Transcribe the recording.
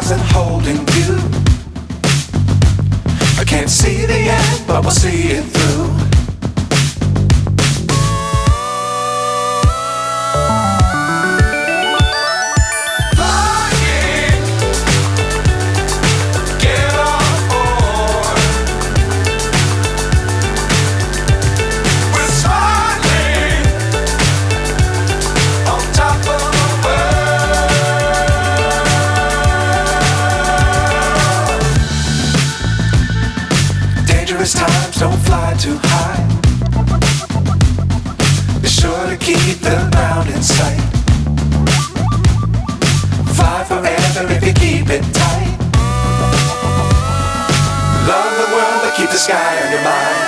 stars and holding you. I can't see the end, but we'll see it through. Times don't fly too high. Be sure to keep the ground in sight. Fly forever if you keep it tight. Love the world but keep the sky on your mind.